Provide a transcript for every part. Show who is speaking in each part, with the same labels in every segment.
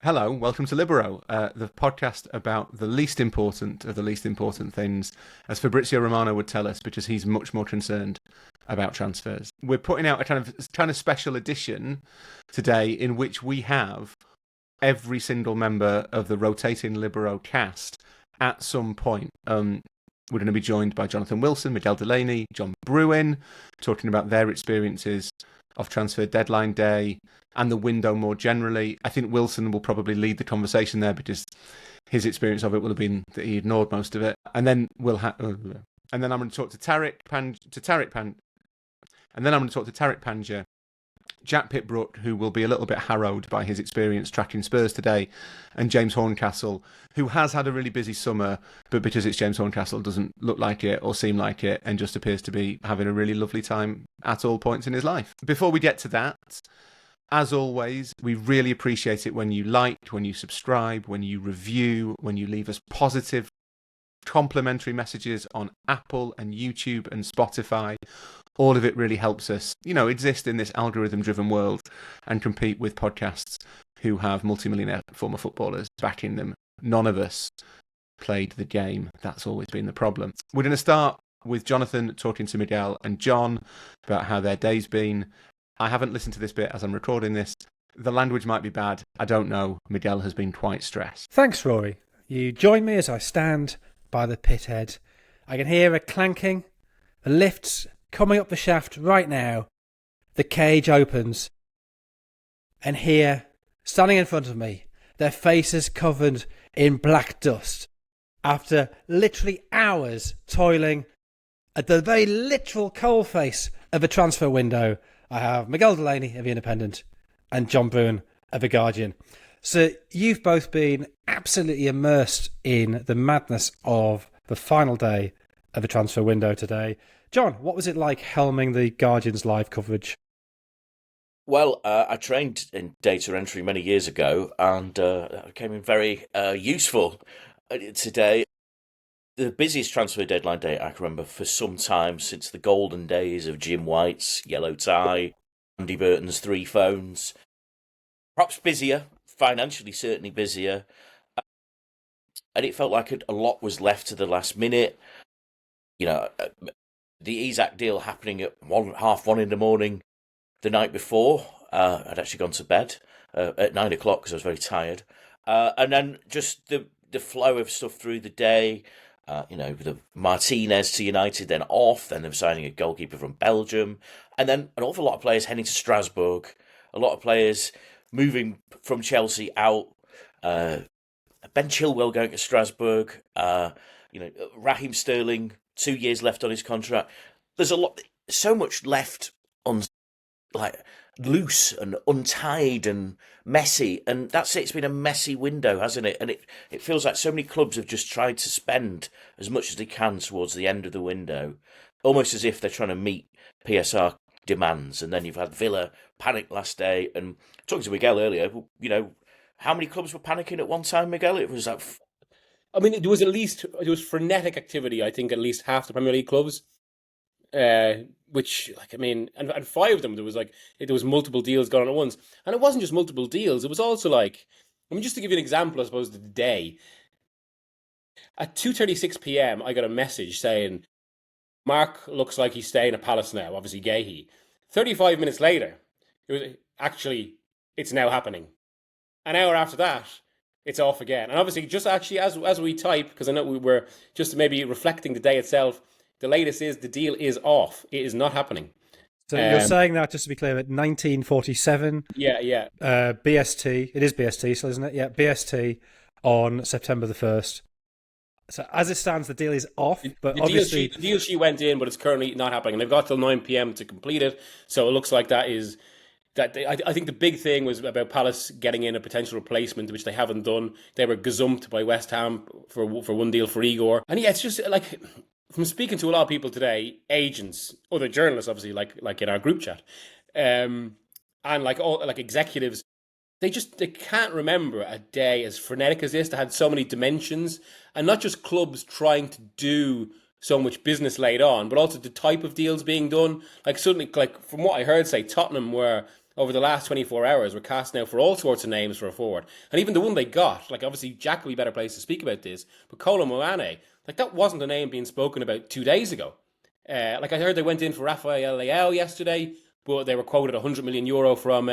Speaker 1: Hello, welcome to Libero, the podcast about the least important of the least important things, as Fabrizio Romano would tell us, because he's much more concerned about transfers. We're putting out a kind of special edition today in which we have every single member of the rotating Libero cast at some point. We're going to be joined by Jonathan Wilson, Miguel Delaney, John Brewin, talking about their experiences of transfer deadline day and the window more generally. I think Wilson will probably lead the conversation there because his experience of it will have been that he ignored most of it. And then and then I'm going to talk to and then I'm going to talk to Tariq Panja, Jack Pitt-Brooke, who will be a little bit harrowed by his experience tracking Spurs today, and James Horncastle, who has had a really busy summer, but because it's James Horncastle, doesn't look like it or seem like it, and just appears to be having a really lovely time at all points in his life. Before we get to that, as always, we really appreciate it when you like, when you subscribe, when you review, when you leave us positive, complimentary messages on Apple and YouTube and Spotify. All of it really helps us, exist in this algorithm-driven world and compete with podcasts who have multimillionaire former footballers backing them. None of us played the game. That's always been the problem. We're going to start with Jonathan talking to Miguel and John about how their day's been. I haven't listened to this bit as I'm recording this. The language might be bad. I don't know. Miguel has been quite stressed.
Speaker 2: Thanks, Rory. You join me as I stand by the pit head. I can hear a clanking. The lift's coming up the shaft right now. The cage opens. And here, standing in front of me, their faces covered in black dust, after literally hours toiling at the very literal coalface of a transfer window, I have Miguel Delaney of The Independent and John Brewin of The Guardian. So you've both been absolutely immersed in the madness of the final day of the transfer window today. John, what was it like helming the Guardian's live coverage?
Speaker 3: Well, I trained in data entry many years ago, and it came in very useful today. The busiest transfer deadline day I can remember for some time, since the golden days of Jim White's yellow tie, Andy Burton's 3 phones. Perhaps busier, financially certainly busier, and it felt like a lot was left to the last minute. The Isaac deal happening at 1:30 in the morning the night before. I'd actually gone to bed at 9 o'clock because I was very tired. And then just the flow of stuff through the day, the Martinez to United, then off, then them signing a goalkeeper from Belgium, and then an awful lot of players heading to Strasbourg, a lot of players moving from Chelsea out, Ben Chilwell going to Strasbourg, Raheem Sterling, 2 years left on his contract. There's so much left loose and untied and messy, and that's it. It's been a messy window, hasn't it? And it feels like so many clubs have just tried to spend as much as they can towards the end of the window, almost as if they're trying to meet PSR demands. And then you've had Villa panic last day, and talking to Miguel earlier, how many clubs were panicking at one time, Miguel? It was like...
Speaker 4: I mean, there was frenetic activity, I think, at least half the Premier League clubs. Which, and 5 of them, there was multiple deals going on at once. And it wasn't just multiple deals, it was also just to give you an example, I suppose, of the day. At 2:36 p.m, I got a message saying, Mark looks like he's staying at Palace now, obviously Gahey. 35 minutes later, it's now happening. An hour after that, it's off again. And obviously, just actually as we type, because I know we were just maybe reflecting the day itself, the latest is the deal is off. It is not happening.
Speaker 2: So you're saying that, just to be clear, at 1947?
Speaker 4: Yeah.
Speaker 2: BST. It is BST, so isn't it? Yeah, BST on September the 1st. So as it stands, the deal is off, but obviously...
Speaker 4: The deal sheet went in, but it's currently not happening. And they've got till 9 p.m. to complete it. So it looks like that is... I think the big thing was about Palace getting in a potential replacement, which they haven't done. They were gazumped by West Ham for one deal for Igor. And yeah, it's just from speaking to a lot of people today, agents, other journalists, obviously, like in our group chat, and executives, they can't remember a day as frenetic as this that had so many dimensions, and not just clubs trying to do so much business laid on, but also the type of deals being done. Suddenly, from what I heard, say Tottenham were over the last 24 hours were cast now for all sorts of names for a forward. And even the one they got, like obviously Jack will be better placed to speak about this, but Kolo Muane, like that wasn't a name being spoken about 2 days ago. Like I heard they went in for Rafael Leao yesterday, but they were quoted €100 million from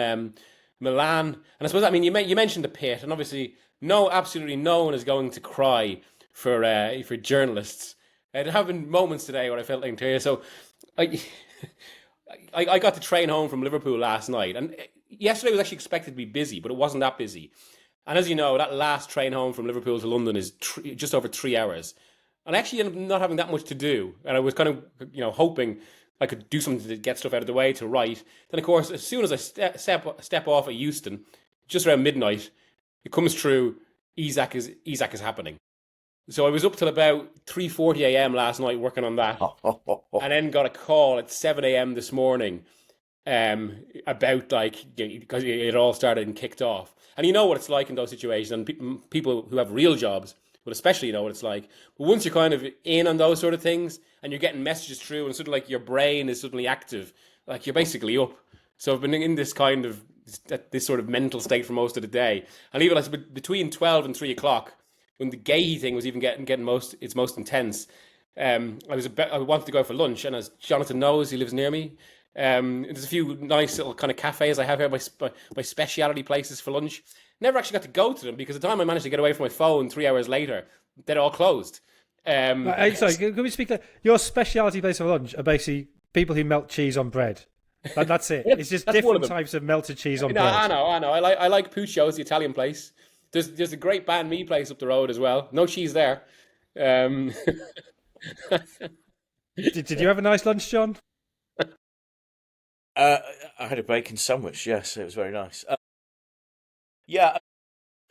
Speaker 4: Milan. And I suppose, I mean, you mentioned the pit, and obviously absolutely no one is going to cry for journalists. There have been moments today where I felt like tears. So I got the train home from Liverpool last night, and yesterday was actually expected to be busy, but it wasn't that busy. And as you know, that last train home from Liverpool to London is just over 3 hours. And I actually ended up not having that much to do. And I was kind of, hoping I could do something to get stuff out of the way, to write. Then, of course, as soon as I step off at Euston, just around midnight, it comes true, Isak is happening. So I was up till about 3:40 a.m. last night working on that. And then got a call at 7 a.m. this morning about, because it all started and kicked off. And you know what it's like in those situations, and people who have real jobs will especially know what it's like. But once you're kind of in on those sort of things, and you're getting messages through, and sort of like your brain is suddenly active, like you're basically up. So I've been in this kind of, this sort of mental state for most of the day. And even like between 12 and 3 o'clock, when the Gahey thing was even getting its most intense, I wanted to go for lunch, and as Jonathan knows, he lives near me. There's a few nice little kind of cafes I have here, my speciality places for lunch. Never actually got to go to them because the time I managed to get away from my phone 3 hours later, they're all closed.
Speaker 2: Sorry, can we speak to your speciality place for lunch? Are basically people who melt cheese on bread. That's it. It's just different types of melted cheese on bread.
Speaker 4: I know. I like Puccio's, the Italian place. There's a great banh mi place up the road as well. No cheese there.
Speaker 2: Did you have a nice lunch, John?
Speaker 3: I had a bacon sandwich. Yes, it was very nice.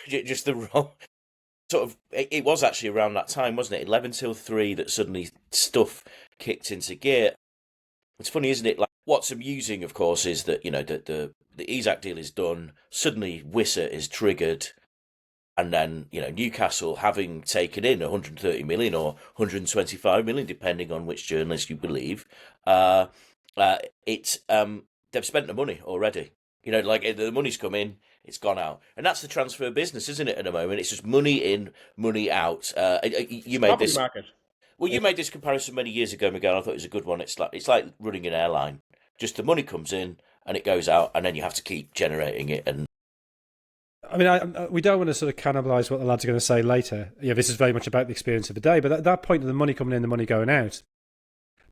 Speaker 3: Just the wrong sort of. It was actually around that time, wasn't it? 11 till 3 that suddenly stuff kicked into gear. It's funny, isn't it? Like, what's amusing, of course, is that the Isak deal is done. Suddenly, Wissa is triggered. And then, Newcastle, having taken in 130 million or 125 million, depending on which journalist you believe, they've spent the money already. The money's come in, it's gone out. And that's the transfer business, isn't it, at the moment? It's just money in, money out. You made this
Speaker 4: market.
Speaker 3: Well, you made this comparison many years ago, Miguel. I thought it was a good one. It's like running an airline. Just the money comes in and it goes out, and then you have to keep generating it. And
Speaker 2: I mean, we don't want to sort of cannibalise what the lads are going to say later. This is very much about the experience of the day, but at that point of the money coming in, the money going out.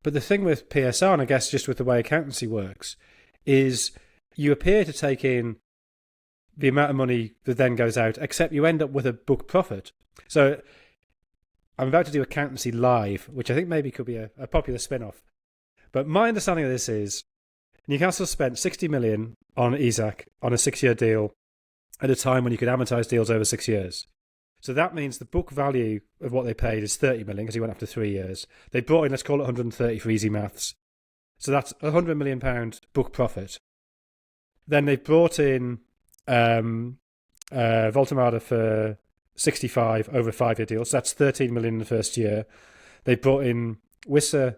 Speaker 2: But the thing with PSR, and I guess just with the way accountancy works, is you appear to take in the amount of money that then goes out, except you end up with a book profit. So I'm about to do accountancy live, which I think maybe could be a popular spin-off. But my understanding of this is Newcastle spent 60 million on Isak on a 6-year deal at a time when you could amortise deals over 6 years. So that means the book value of what they paid is 30 million because he went after 3 years. They brought in, let's call it 130 for easy maths. So that's £100 million book profit. Then they brought in Voltemada for 65 over a 5-year deal. So that's 13 million in the first year. They brought in Wissa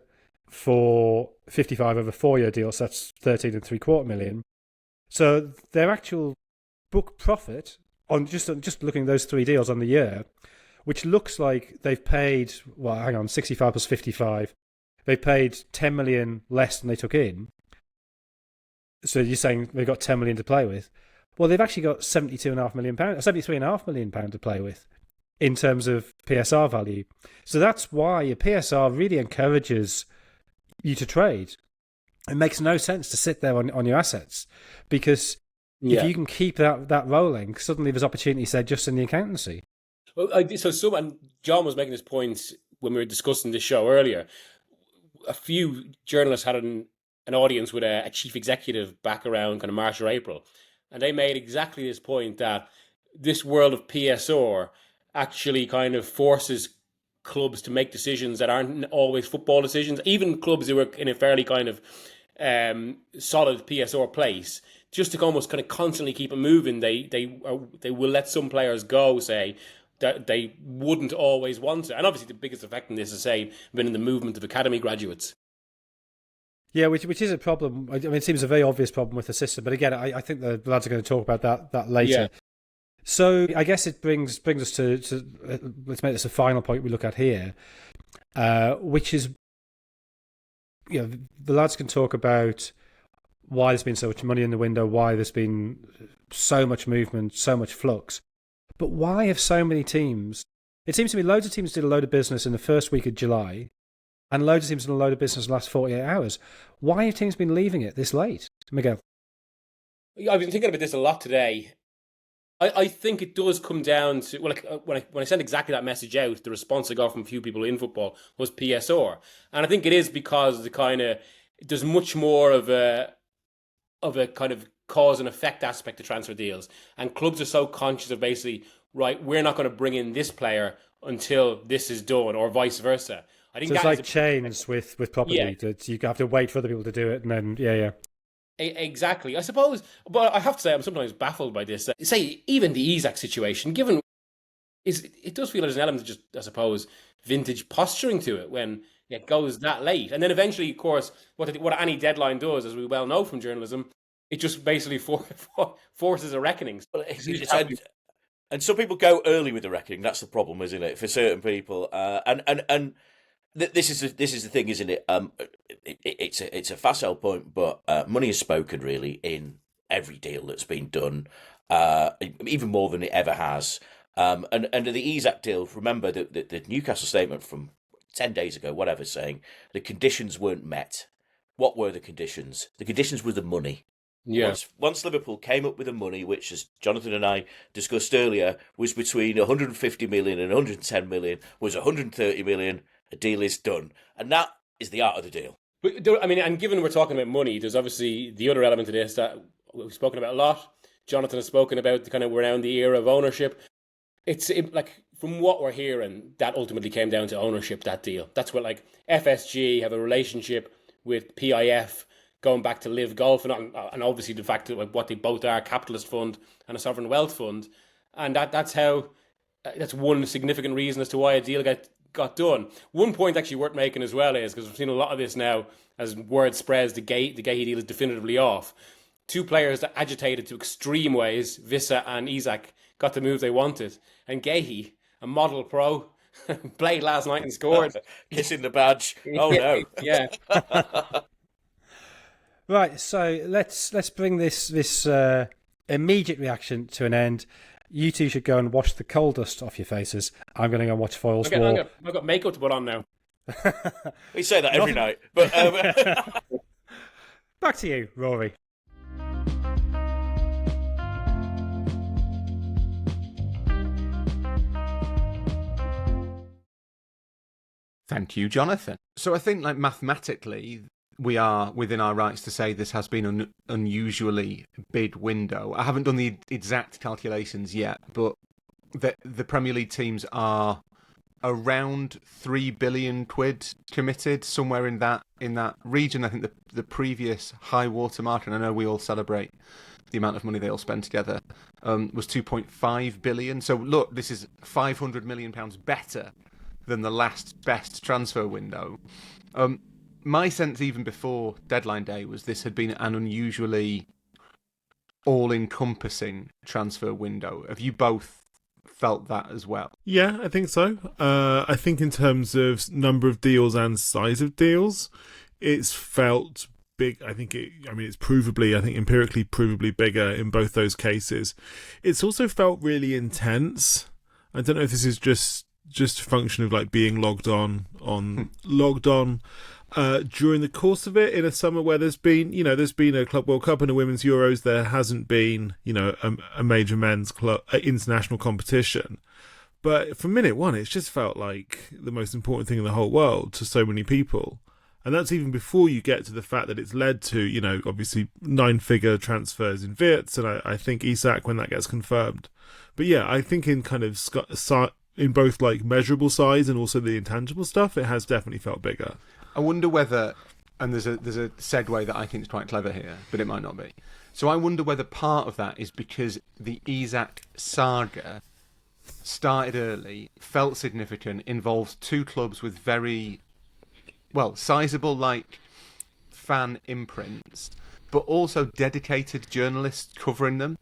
Speaker 2: for 55 over a 4-year deal. So that's 13.75 million. So their actual book profit on just looking at those 3 deals on the year, which looks like they've paid 65 plus 55. They paid 10 million less than they took in. So you're saying they've got 10 million to play with? Well, they've actually got £73.5 million to play with in terms of PSR value. So that's why a PSR really encourages you to trade. It makes no sense to sit there on your assets because if you can keep that rolling, suddenly there's opportunity, say, just in the accountancy.
Speaker 4: Well, and John was making this point when we were discussing this show earlier. A few journalists had an audience with a chief executive back around kind of March or April, and they made exactly this point that this world of PSR actually kind of forces clubs to make decisions that aren't always football decisions. Even clubs who are in a fairly kind of solid PSR place, just to almost kind of constantly keep it moving, they will let some players go, say, that they wouldn't always want to. And obviously the biggest effect in this is, say, been in the movement of academy graduates.
Speaker 2: Yeah, which is a problem. I mean, it seems a very obvious problem with the system. But again, I think the lads are going to talk about that later.
Speaker 4: Yeah.
Speaker 2: So I guess it brings us to let's make this a final point we look at here, which is, the lads can talk about why there's been so much money in the window, why there's been so much movement, so much flux. But why have so many teams... It seems to me loads of teams did a load of business in the first week of July, and loads of teams did a load of business in the last 48 hours. Why have teams been leaving it this late? Miguel?
Speaker 4: I've been thinking about this a lot today. I think it does come down to... Well, when I sent exactly that message out, the response I got from a few people in football was PSR. And I think it is because there's much more of a kind of cause and effect aspect to transfer deals, and clubs are so conscious of basically, right, we're not going to bring in this player until this is done, or vice versa. I think
Speaker 2: so it's like chains with property.
Speaker 4: Yeah.
Speaker 2: You have to wait for other people to do it, and then
Speaker 4: Exactly, I suppose. But I have to say, I'm sometimes baffled by this. Say even the Isaac situation, given it does feel like there's an element of just, I suppose, vintage posturing to it when it goes that late, and then eventually, of course, what any deadline does, as we well know from journalism, it just basically forces a reckoning.
Speaker 3: And some people go early with the reckoning. That's the problem, isn't it? For certain people, this is the thing, isn't it? It's a facile point, but money is spoken really in every deal that's been done, even more than it ever has. And the Isaac deal. Remember the Newcastle statement from 10 days ago, whatever, saying the conditions weren't met. What were the conditions? The conditions were the money.
Speaker 4: Yeah.
Speaker 3: Once Liverpool came up with the money, which, as Jonathan and I discussed earlier, was between 150 million and 110 million, was 130 million, a deal is done. And that is the art of the deal.
Speaker 4: But, I mean, and given we're talking about money, there's obviously the other element to this that we've spoken about a lot. Jonathan has spoken about the kind of around the era of ownership. Like, from what we're hearing, that ultimately came down to ownership, that deal. That's what, like, FSG have a relationship with PIF going back to Live Golf, and obviously the fact that what they both are, a capitalist fund and a sovereign wealth fund. And that's one significant reason as to why a deal got done. One point actually worth making as well is, because we've seen a lot of this now as word spreads, the Gahey deal is definitively off. Two players that agitated to extreme ways, Vissa and Isaac, got the move they wanted. And Gahey, a model pro, played last night and scored.
Speaker 3: Kissing the badge. Oh no.
Speaker 4: Yeah.
Speaker 2: Right, so let's bring this immediate reaction to an end. You two should go and wash the coal dust off your faces. I'm going to go and watch Foyle's War.
Speaker 4: I've got makeup to put on now.
Speaker 3: We say that every night. But
Speaker 2: back to you, Rory.
Speaker 1: Thank you, Jonathan. So I think, like, mathematically, we are within our rights to say this has been an unusually big window. I haven't done the exact calculations yet, but the Premier League teams are around 3 billion quid committed, somewhere in that region. I think the previous high watermark, and I know we all celebrate the amount of money they all spend together, was 2.5 billion. So look, this is 500 million pounds better than the last best transfer window. My sense, even before deadline day, was this had been an unusually all-encompassing transfer window. Have you both felt that as well?
Speaker 5: Yeah, I think so. I think in terms of number of deals and size of deals, it's felt big. I think it's empirically provably bigger in both those cases. It's also felt really intense. I don't know if this is just a function of like being logged on during the course of it in a summer where there's been a Club World Cup and a Women's Euros. There hasn't been, a major men's international competition. But from minute one, it's just felt like the most important thing in the whole world to so many people. And that's even before you get to the fact that it's led to, obviously 9-figure transfers in Wirtz, and I think Isak when that gets confirmed. But yeah, I think in kind of in both like measurable size and also the intangible stuff, it has definitely felt bigger.
Speaker 1: I wonder whether, and there's a segue that I think is quite clever here, but it might not be. So I wonder whether part of that is because the Isak saga started early, felt significant, involves two clubs with very, sizable, like fan imprints, but also dedicated journalists covering them.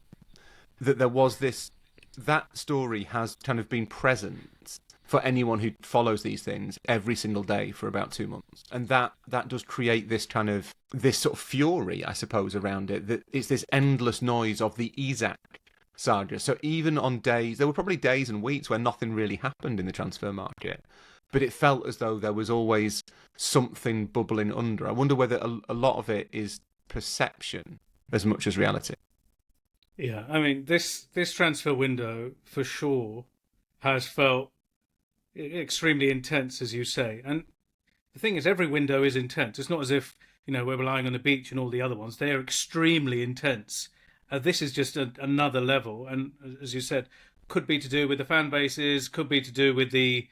Speaker 1: That there was that story has kind of been present for anyone who follows these things every single day for about 2 months. And that does create this sort of fury, I suppose, around it. That it's this endless noise of the Isak saga. So even on days, there were probably days and weeks where nothing really happened in the transfer market, but it felt as though there was always something bubbling under. I wonder whether a lot of it is perception as much as reality.
Speaker 2: Yeah, I mean, this transfer window for sure has felt extremely intense, as you say. And the thing is, every window is intense. It's not as if, we're relying on the beach and all the other ones. They are extremely intense. This is just another level. And as you said, could be to do with the fan bases, could be to do with the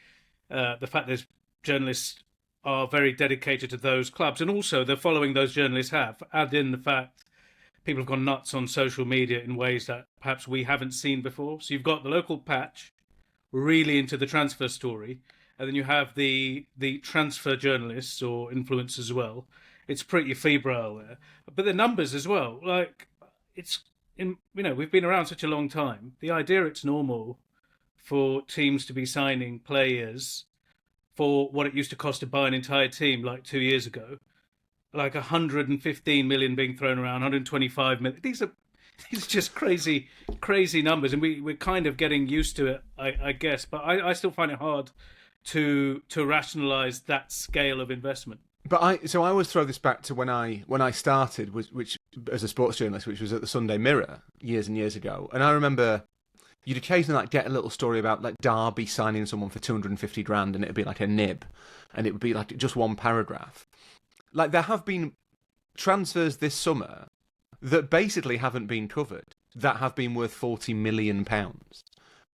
Speaker 2: fact that journalists are very dedicated to those clubs. And also the following those journalists have. Add in the fact people have gone nuts on social media in ways that perhaps we haven't seen before. So you've got the local patch really into the transfer story, and then you have the transfer journalists or influencers as well. It's pretty febrile there, but the numbers as well. Like we've been around such a long time. The idea it's normal for teams to be signing players for what it used to cost to buy an entire team like 2 years ago. Like 115 million being thrown around, 125 million. These are just crazy numbers, and we're kind of getting used to it, I guess. But I still find it hard to rationalise that scale of investment.
Speaker 1: But I always throw this back to when I started, which as a sports journalist, which was at the Sunday Mirror years and years ago, and I remember you'd occasionally get a little story about like Derby signing someone for 250 grand, and it'd be like a nib, and it would be like just one paragraph. Like, there have been transfers this summer that basically haven't been covered, that have been worth £40 million.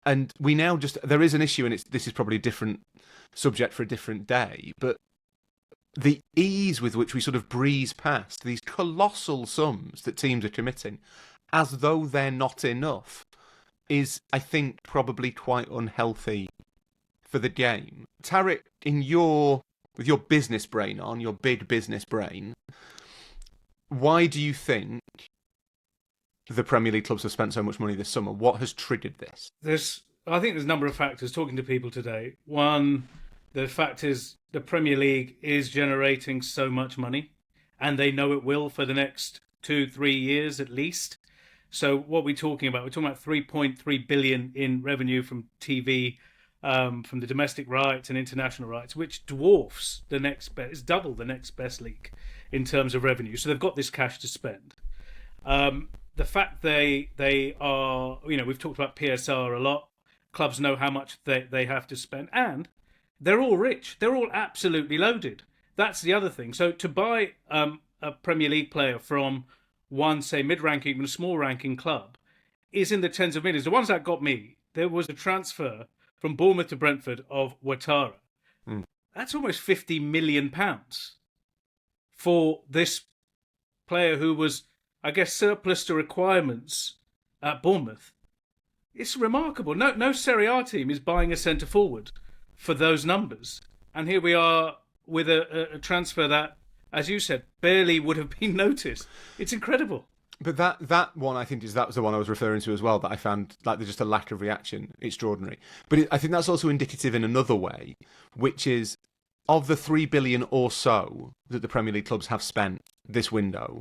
Speaker 1: And we now there is an issue, and this is probably a different subject for a different day, but the ease with which we sort of breeze past these colossal sums that teams are committing, as though they're not enough, is, I think, probably quite unhealthy for the game. Tariq, with your business brain on, your big business brain, why do you think the Premier League clubs have spent so much money this summer? What has triggered this?
Speaker 2: I think there's a number of factors. Talking to people today, one, the fact is the Premier League is generating so much money, and they know it will for the next 2-3 years at least. So what we're talking about 3.3 billion in revenue from TV, from the domestic rights and international rights, which dwarfs the next best. It's double the next best league in terms of revenue. So they've got this cash to spend. The fact they are, we've talked about PSR a lot. Clubs know how much they have to spend, and they're all rich. They're all absolutely loaded. That's the other thing. So to buy a Premier League player from one, say, mid-ranking, even a small-ranking club, is in the tens of millions. The ones that got me, there was a transfer from Bournemouth to Brentford of Ouattara. That's almost £50 million for this player who was, I guess, surplus to requirements at Bournemouth. It's remarkable. No Serie A team is buying a centre-forward for those numbers. And here we are with a transfer that, as you said, barely would have been noticed. It's incredible.
Speaker 1: But that one, I think, that was the one I was referring to as well, that I found like there's just a lack of reaction extraordinary. But I think that's also indicative in another way, which is of the 3 billion or so that the Premier League clubs have spent this window,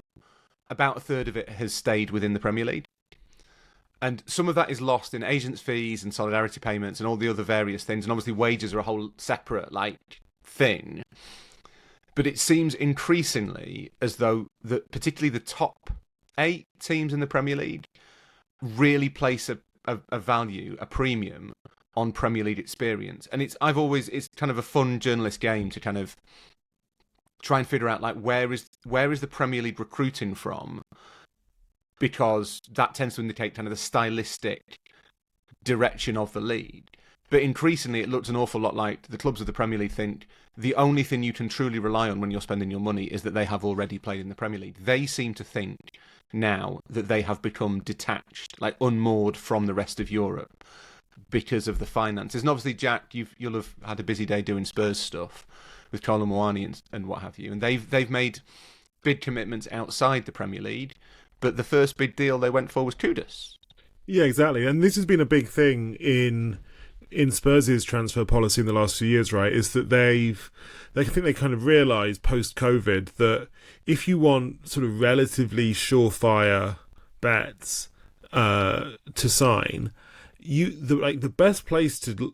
Speaker 1: about a third of it has stayed within the Premier League. And some of that is lost in agents' fees and solidarity payments and all the other various things. And obviously wages are a whole separate thing. But it seems increasingly as though particularly the top 8 teams in the Premier League really place a value, a premium on Premier League experience. And it's kind of a fun journalist game to kind of try and figure out where is the Premier League recruiting from, because that tends to indicate kind of the stylistic direction of the league. But increasingly it looks an awful lot like the clubs of the Premier League think the only thing you can truly rely on when you're spending your money is that they have already played in the Premier League. They seem to think now that they have become detached, unmoored from the rest of Europe because of the finances. And obviously, Jack, you'll have had a busy day doing Spurs stuff with Colin Moani and what have you. And they've made bid commitments outside the Premier League, but the first big deal they went for was Kudus.
Speaker 5: Yeah, exactly. And this has been a big thing in Spurs' transfer policy in the last few years, right? Is that they kind of realised post-COVID that if you want sort of relatively surefire bets to sign, the best place to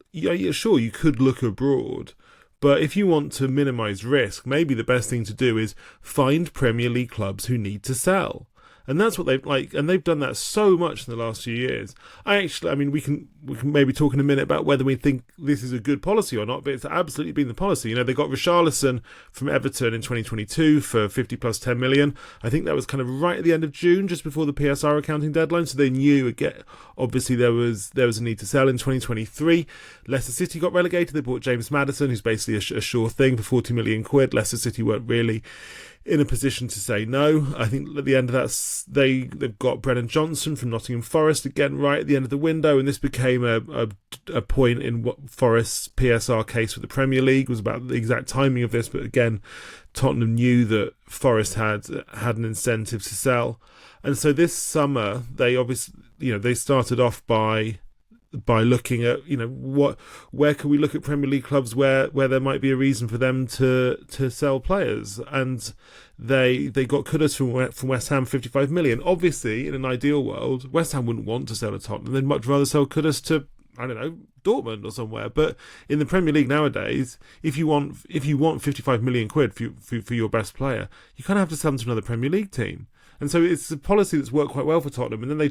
Speaker 5: sure you could look abroad, but if you want to minimise risk, maybe the best thing to do is find Premier League clubs who need to sell. And that's what they've done that so much in the last few years. We can maybe talk in a minute about whether we think this is a good policy or not, but it's absolutely been the policy. You know, they got Richarlison from Everton in 2022 for 50 plus 10 million. I think that was kind of right at the end of June, just before the PSR accounting deadline. So they knew again, obviously there was a need to sell in 2023. Leicester City got relegated. They bought James Maddison, who's basically a sure thing for 40 million quid. Leicester City weren't really in a position to say no. I think at the end of that, they've got Brennan Johnson from Nottingham Forest again right at the end of the window, and this became a point in what Forest's PSR case with the Premier League was about the exact timing of this. But again, Tottenham knew that Forest had an incentive to sell, and so this summer they obviously they started off by looking at where can we look at Premier League clubs where there might be a reason for them to sell players, and they got Kudus from West Ham 55 million. Obviously, in an ideal world, West Ham wouldn't want to sell to Tottenham; they'd much rather sell Kudus to, I don't know, Dortmund or somewhere. But in the Premier League nowadays, if you want 55 million quid for your best player, you kind of have to sell them to another Premier League team. And so it's a policy that's worked quite well for Tottenham. And then they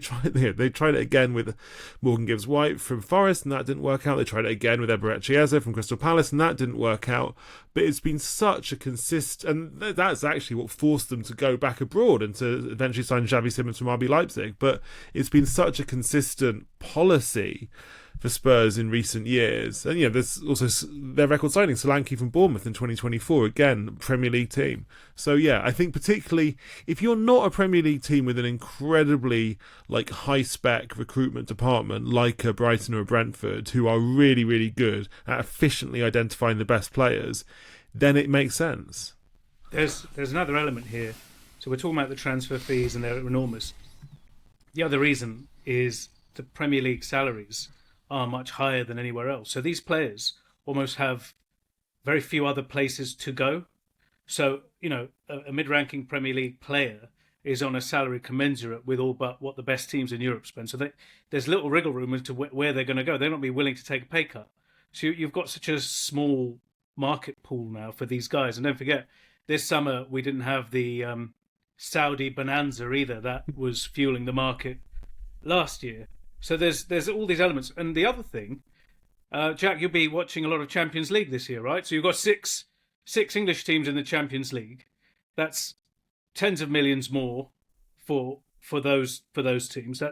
Speaker 5: tried it again with Morgan Gibbs-White from Forest, and that didn't work out. They tried it again with Eberechi Eze from Crystal Palace, and that didn't work out. But it's been such a and that's actually what forced them to go back abroad and to eventually sign Xavi Simons from RB Leipzig. But it's been such a consistent policy for Spurs in recent years. And there's also their record signing, Solanke from Bournemouth in 2024, again, Premier League team. So I think particularly if you're not a Premier League team with an incredibly high-spec recruitment department like a Brighton or a Brentford, who are really, really good at efficiently identifying the best players, then it makes sense.
Speaker 2: There's another element here. So we're talking about the transfer fees, and they're enormous. The other reason is the Premier League salaries are much higher than anywhere else. So these players almost have very few other places to go. So, a mid-ranking Premier League player is on a salary commensurate with all but what the best teams in Europe spend. So there's little wriggle room as to where they're going to go. They're not be willing to take a pay cut. So you've got such a small market pool now for these guys. And don't forget, this summer we didn't have the Saudi bonanza either. That was fueling the market last year. So there's all these elements. And the other thing, Jack, you'll be watching a lot of Champions League this year, right? So you've got six English teams in the Champions League. That's tens of millions more for those teams.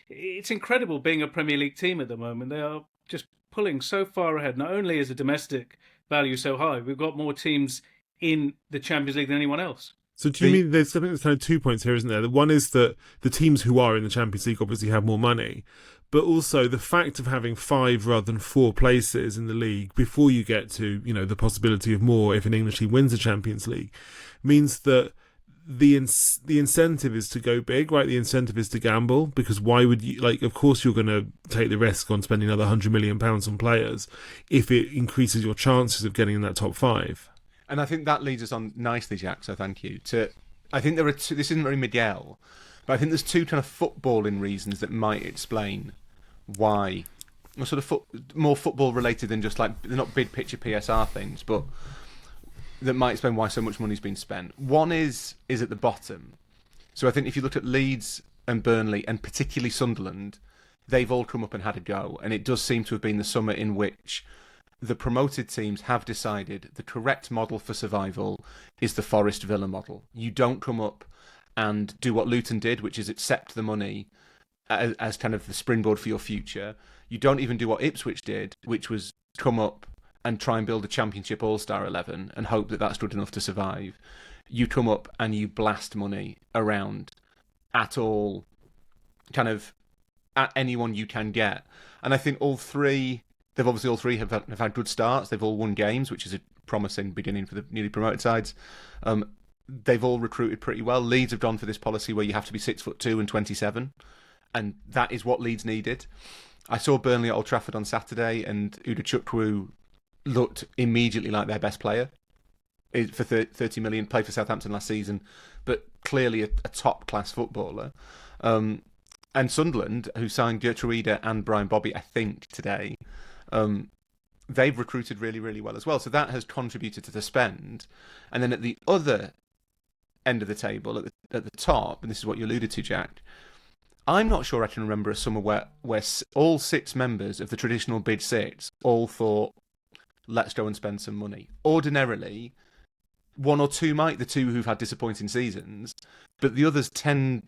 Speaker 2: It's incredible being a Premier League team at the moment. They are just pulling so far ahead. Not only is the domestic value so high, we've got more teams in the Champions League than anyone else.
Speaker 5: So do you mean I think there's kind of 2 points here, isn't there? The one is that the teams who are in the Champions League obviously have more money, but also the fact of having 5 rather than 4 places in the league before you get to, the possibility of more if an English team wins the Champions League means that the incentive is to go big, right? The incentive is to gamble, because why would you, of course you're going to take the risk on spending another £100 million on players if it increases your chances of getting in that top 5.
Speaker 1: And I think that leads us on nicely, Jack, so thank you. I think there are two, this isn't very Miguel, but I think there's 2 kind of footballing reasons that might explain why, or sort of more football related than just they're not big picture PSR things, but that might explain why so much money's been spent. One is at the bottom. So I think if you look at Leeds and Burnley, and particularly Sunderland, they've all come up and had a go, and it does seem to have been the summer in which the promoted teams have decided the correct model for survival is the Forest Villa model. You don't come up and do what Luton did, which is accept the money as kind of the springboard for your future. You don't even do what Ipswich did, which was come up and try and build a Championship All-Star 11 and hope that that's good enough to survive. You come up and you blast money around at all, kind of at anyone you can get. And I think all three have had good starts. They've all won games, which is a promising beginning for the newly promoted sides. they've all recruited pretty well. Leeds have gone for this policy where you have to be 6'2" and 27, and that is what Leeds needed. I saw Burnley at Old Trafford on Saturday, and Uda Chukwu looked immediately like their best player for 30 million. Played for Southampton last season, but clearly a top-class footballer. And Sunderland, who signed Gertruida and Brian Bobby, I think, today, they've recruited really, really well as well. So that has contributed to the spend. And then at the other end of the table, at the top, and this is what you alluded to, Jack, I'm not sure I can remember a summer where all 6 members of the traditional big 6 all thought, let's go and spend some money. Ordinarily, 1 or 2 might, the 2 who've had disappointing seasons, but the others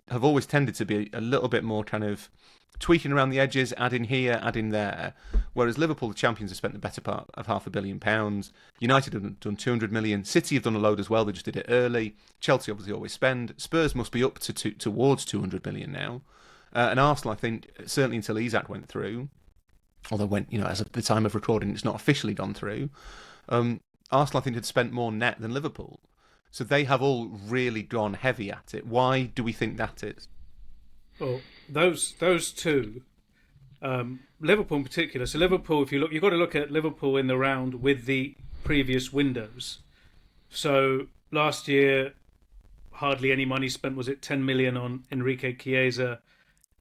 Speaker 1: have always tended to be a little bit more kind of tweaking around the edges, adding here, adding there. Whereas Liverpool, the champions, have spent the better part of £500 million. United have done 200 million. City have done a load as well. They just did it early. Chelsea obviously always spend. Spurs must be up towards 200 million now. And Arsenal, I think, certainly until Isak went through, although as of the time of recording, it's not officially gone through. Arsenal, I think, had spent more net than Liverpool. So they have all really gone heavy at it. Why do we think that is?
Speaker 2: Well, those two, Liverpool in particular. So Liverpool, if you look, you've got to look at Liverpool in the round with the previous windows. So last year, hardly any money spent. Was it 10 million on Enrique Chiesa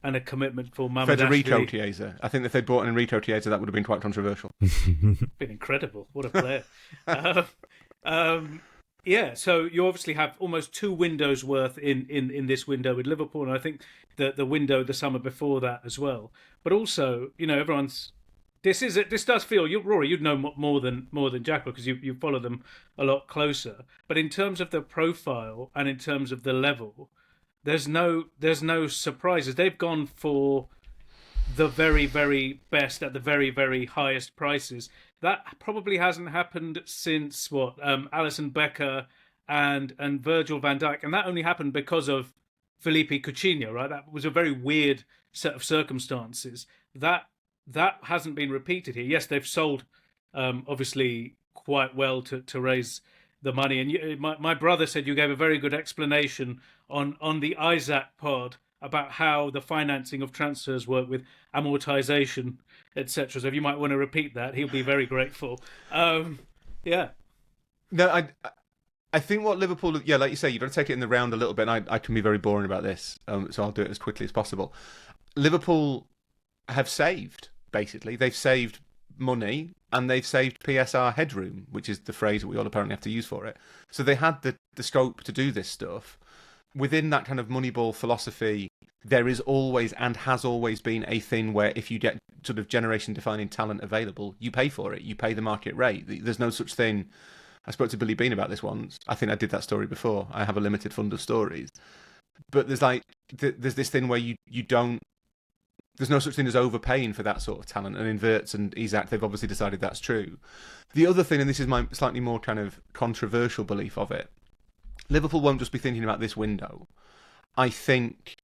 Speaker 2: and a commitment for Mohamed
Speaker 1: Federico
Speaker 2: Ashley?
Speaker 1: Chiesa. I think if they'd bought an Enrico Chiesa, that would have been quite controversial.
Speaker 2: Been incredible. What a player. Yeah, so you obviously have almost 2 windows worth in this window with Liverpool, and I think the window the summer before that as well. But also, everyone's this does feel, Rory, you'd know more than Jack, because you follow them a lot closer. But in terms of the profile and in terms of the level, there's no surprises. They've gone for the very, very best at the very, very highest prices. That probably hasn't happened since Alisson Becker and Virgil van Dijk, and that only happened because of Felipe Coutinho, right? That was a very weird set of circumstances. That hasn't been repeated here. Yes, they've sold obviously quite well to raise the money. And my brother said you gave a very good explanation on the Isaac pod about how the financing of transfers work with amortization, etc. So if you might want to repeat that, he'll be very grateful. Yeah.
Speaker 1: No, I think what Liverpool, like you say, you've got to take it in the round a little bit, and I can be very boring about this, so I'll do it as quickly as possible. Liverpool have saved, basically. They've saved money, and they've saved PSR headroom, which is the phrase that we all apparently have to use for it. So they had the scope to do this stuff. Within that kind of Moneyball philosophy, there is always and has always been a thing where if you get sort of generation-defining talent available, you pay for it. You pay the market rate. There's no such thing. I spoke to Billy Bean about this once. I think I did that story before. I have a limited fund of stories. But there's this thing where you don't. There's no such thing as overpaying for that sort of talent. And Inverts and Isak, they've obviously decided that's true. The other thing, and this is my slightly more kind of controversial belief of it, Liverpool won't just be thinking about this window. I think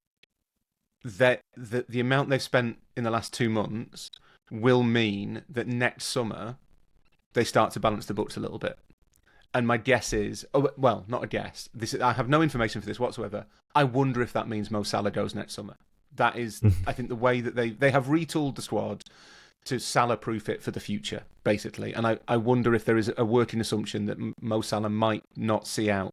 Speaker 1: that the amount they've spent in the last 2 months will mean that next summer they start to balance the books a little bit. And my guess is, not a guess. I have no information for this whatsoever. I wonder if that means Mo Salah goes next summer. That is, I think, the way that they have retooled the squad to Salah-proof it for the future, basically. And I wonder if there is a working assumption that Mo Salah might not see out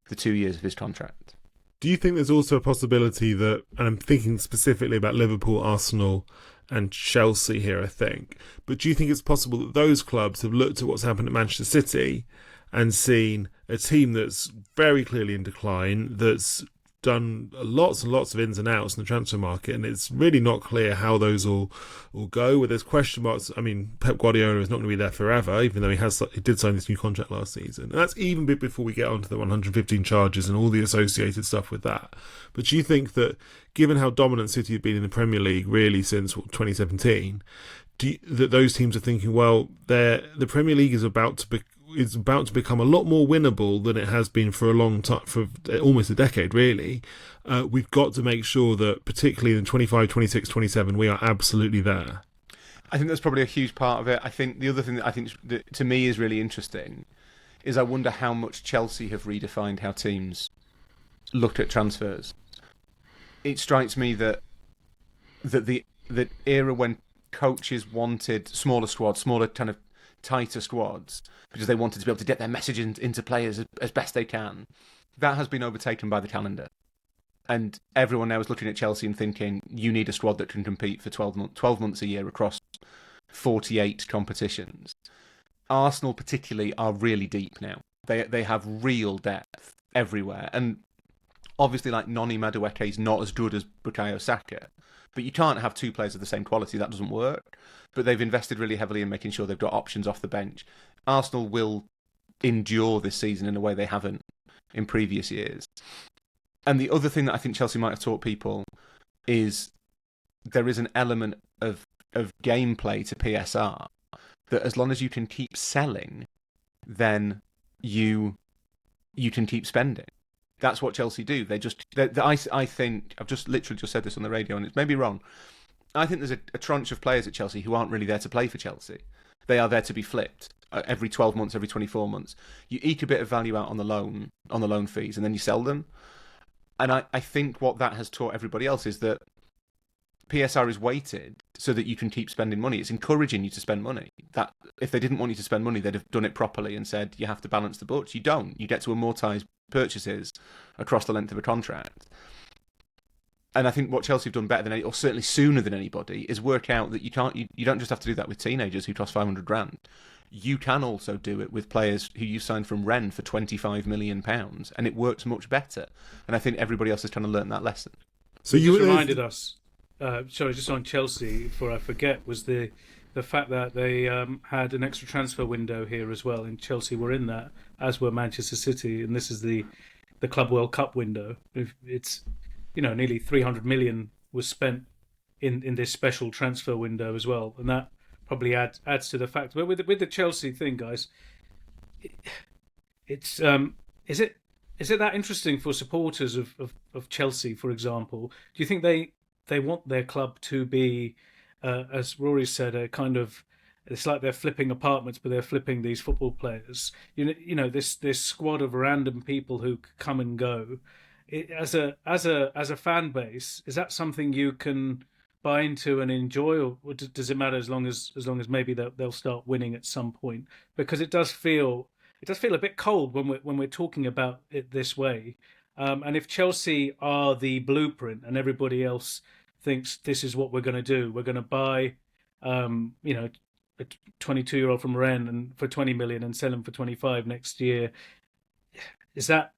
Speaker 1: the 2 years of his contract.
Speaker 5: Do you think there's also a possibility that, and I'm thinking specifically about Liverpool, Arsenal and Chelsea here, I think, but do you think it's possible that those clubs have looked at what's happened at Manchester City and seen a team that's very clearly in decline, that's done lots and lots of ins and outs in the transfer market, and it's really not clear how those all go, where there's question marks. I mean, Pep Guardiola is not going to be there forever, even though he did sign this new contract last season, and that's even before we get onto the 115 charges and all the associated stuff with that. But do you think that, given how dominant City have been in the Premier League really since 2017, that those teams are thinking, well, the Premier League is about to become a lot more winnable than it has been for a long time, for almost a decade, really. We've got to make sure that, particularly in 25, 26, 27, we are absolutely there.
Speaker 1: I think that's probably a huge part of it. I think the other thing that I think that to me is really interesting is I wonder how much Chelsea have redefined how teams look at transfers. It strikes me that the era when coaches wanted smaller squads, smaller kind of tighter squads, because they wanted to be able to get their message into players as best they can, that has been overtaken by the calendar. And everyone now is looking at Chelsea and thinking, you need a squad that can compete for 12 months a year across 48 competitions. Arsenal particularly are really deep now. They have real depth everywhere. And obviously, like, Noni Madueke is not as good as Bukayo Saka, but you can't have two players of the same quality. That doesn't work. But they've invested really heavily in making sure they've got options off the bench. Arsenal will endure this season in a way they haven't in previous years. And the other thing that I think Chelsea might have taught people is there is an element of gameplay to PSR that as long as you can keep selling, then you can keep spending. That's what Chelsea do. I think, I've just literally just said this on the radio, and it's maybe wrong. I think there's a tranche of players at Chelsea who aren't really there to play for Chelsea. They are there to be flipped every 12 months, every 24 months. You eke a bit of value out on the loan fees, and then you sell them. And I think what that has taught everybody else is that PSR is weighted so that you can keep spending money. It's encouraging you to spend money. That if they didn't want you to spend money, they'd have done it properly and said you have to balance the books. You don't. You get to amortise purchases across the length of a contract. And I think what Chelsea have done better than or certainly sooner than anybody, is work out that you don't just have to do that with teenagers who cost 500 grand. You can also do it with players who you signed from Rennes for £25 million, and it works much better. And I think everybody else has kind of learned that lesson.
Speaker 6: So you just reminded us, just on Chelsea, before I forget, was the fact that they had an extra transfer window here as well, and Chelsea were in that, as were Manchester City, and this is the Club World Cup window. It's, nearly 300 million was spent in this special transfer window as well, and that probably adds to the fact. But with the Chelsea thing, guys, it's is it that interesting for supporters of Chelsea, for example? Do you think they want their club to be, as Rory said, a kind of, it's like they're flipping apartments, but they're flipping these football players. This squad of random people who come and go. As a fan base, is that something you can buy into and enjoy, or does it matter as long as maybe they'll start winning at some point? Because it does feel a bit cold when we're talking about it this way. And if Chelsea are the blueprint and everybody else thinks this is what we're going to do, we're going to buy, a 22-year-old from Rennes and for 20 million and sell him for 25 next year. Is that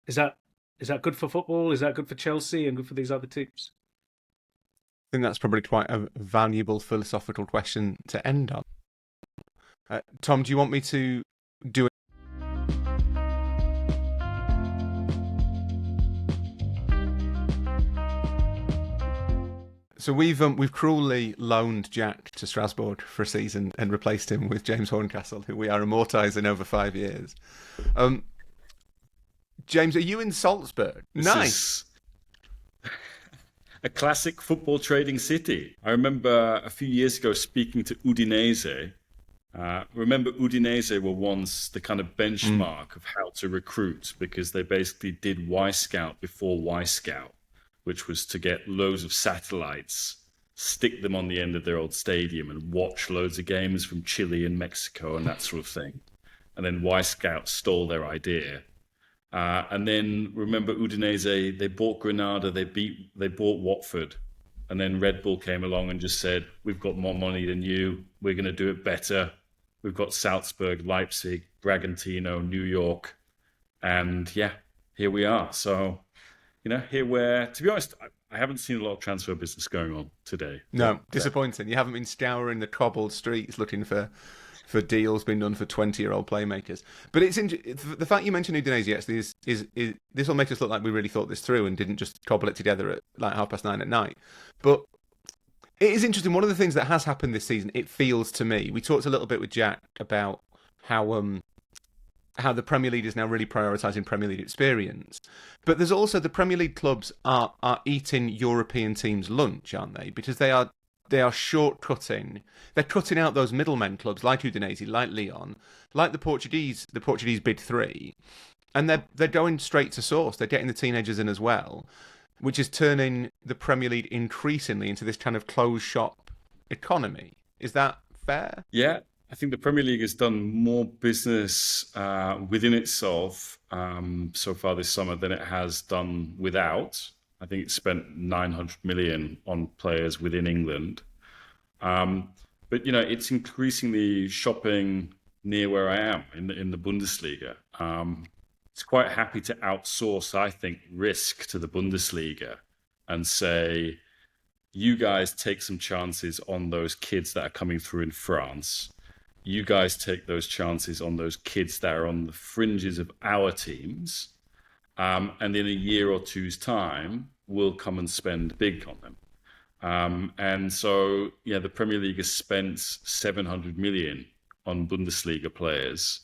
Speaker 6: good for football? Is that good for Chelsea and good for these other teams?
Speaker 1: I think that's probably quite a valuable philosophical question to end on. Tom, do you want me to do it? So we've cruelly loaned Jack to Strasbourg for a season and replaced him with James Horncastle, who we are amortising over 5 years. James, are you in Salzburg? Nice.
Speaker 7: A classic football trading city. I remember a few years ago speaking to Udinese. Remember, Udinese were once the kind of benchmark of how to recruit, because they basically did Y-Scout before Y-Scout, which was to get loads of satellites, stick them on the end of their old stadium and watch loads of games from Chile and Mexico and that sort of thing. And then Y-Scout stole their idea. And then remember Udinese, they bought Granada, they bought Watford, and then Red Bull came along and just said, we've got more money than you, we're going to do it better. We've got Salzburg, Leipzig, Bragantino, New York, and here we are. So, here where, to be honest, I haven't seen a lot of transfer business going on today.
Speaker 1: No, disappointing. You haven't been scouring the cobbled streets looking for deals being done for 20-year-old playmakers. But it's the fact you mentioned Udinese actually is this will make us look like we really thought this through and didn't just cobble it together at like 9:30 at night. But it is interesting. One of the things that has happened this season, it feels to me, we talked a little bit with Jack about how the Premier League is now really prioritising Premier League experience. But there's also the Premier League clubs are eating European teams' lunch, aren't they? Because they are they are shortcutting. They're cutting out those middlemen clubs like Udinese, like Lyon, like the Portuguese Big Three, and they're going straight to source. They're getting the teenagers in as well, which is turning the Premier League increasingly into this kind of closed shop economy. Is that fair?
Speaker 7: Yeah, I think the Premier League has done more business within itself so far this summer than it has done without. I think it spent 900 million on players within England. But, you know, it's increasingly shopping near where I am in the Bundesliga. It's quite happy to outsource, I think, risk to the Bundesliga and say, you guys take some chances on those kids that are coming through in France. You guys take those chances on those kids that are on the fringes of our teams. And in a year or two's time, we'll come and spend big on them. And so, yeah, the Premier League has spent 700 million on Bundesliga players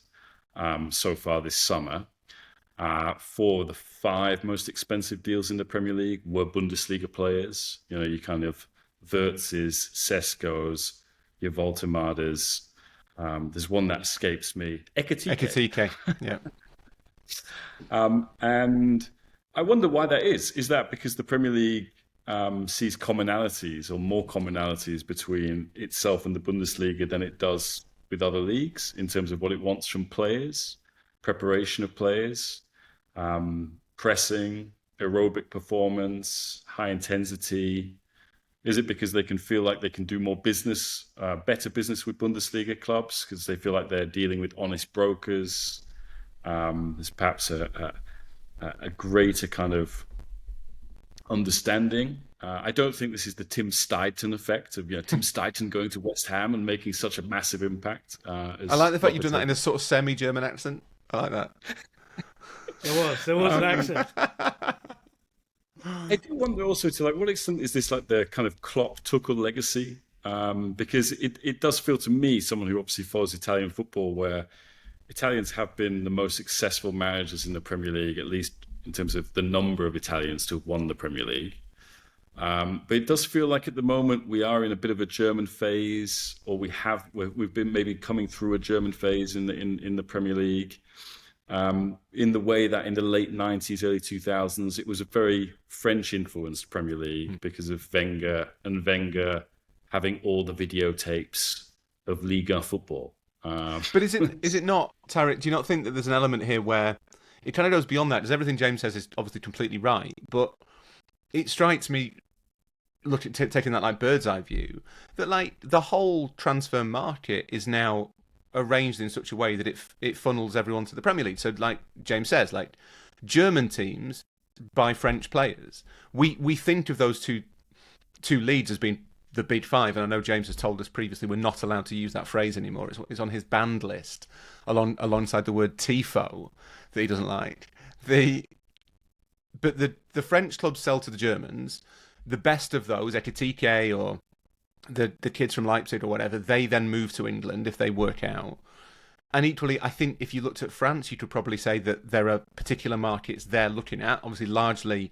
Speaker 7: so far this summer. For the 5 most expensive deals in the Premier League were Bundesliga players. You know, you kind of Wirtz's, Sesko's, your Voltemadas. There's one that escapes me.
Speaker 1: Ekitike, yeah.
Speaker 7: And I wonder why that is. Is that because the Premier League sees commonalities or more commonalities between itself and the Bundesliga than it does with other leagues in terms of what it wants from players, preparation of players, pressing, aerobic performance, high intensity? Is it because they can feel like they can do more business, better business with Bundesliga clubs because they feel like they're dealing with honest brokers? There's perhaps a greater kind of understanding. I don't think this is the Tim Steidten effect of Tim Steidten going to West Ham and making such a massive impact.
Speaker 1: I like the fact you've done that in a sort of semi-German accent. I like that.
Speaker 6: There was an accent.
Speaker 7: I do wonder also to what extent is this like the kind of Klopp-Tuchel legacy? Because it does feel to me, someone who obviously follows Italian football, where Italians have been the most successful managers in the Premier League, at least in terms of the number of Italians to have won the Premier League. But it does feel like at the moment we are in a bit of a German phase, or we've been maybe coming through a German phase in the Premier League. In the way that in the late 90s, early 2000s, it was a very French-influenced Premier League because of Wenger having all the videotapes of Liga football.
Speaker 1: But is it not, Tariq, do you not think that there's an element here where it kind of goes beyond that? Because everything James says is obviously completely right, but it strikes me, taking that like bird's eye view, that like the whole transfer market is now arranged in such a way that it funnels everyone to the Premier League. So like James says, like German teams buy French players. We think of those two leads as being the big 5, and I know James has told us previously we're not allowed to use that phrase anymore. It's on his banned list alongside the word tifo that he doesn't like. But the French clubs sell to the Germans. The best of those, Ekitike or the kids from Leipzig or whatever, they then move to England if they work out. And equally, I think if you looked at France, you could probably say that there are particular markets they're looking at. Obviously, largely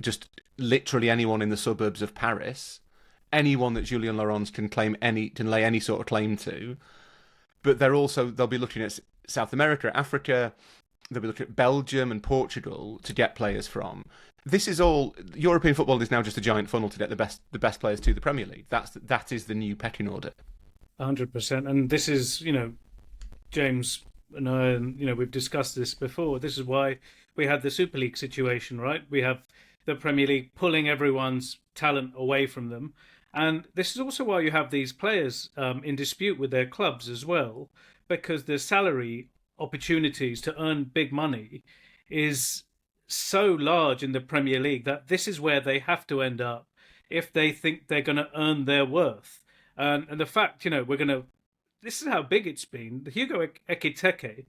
Speaker 1: just literally anyone in the suburbs of Paris, anyone that Julien Laurens can lay any sort of claim to. But they'll be looking at South America, Africa. They'll be looking at Belgium and Portugal to get players from. This is all European football is now just a giant funnel to get the best players to the Premier League. That is the new pecking order.
Speaker 6: 100%, and this is James and I, we've discussed this before. This is why we had the Super League situation, right? We have the Premier League pulling everyone's talent away from them, and this is also why you have these players in dispute with their clubs as well, because the salary opportunities to earn big money is so large in the Premier League that this is where they have to end up if they think they're going to earn their worth. And the fact, this is how big it's been. The Hugo Ekitike,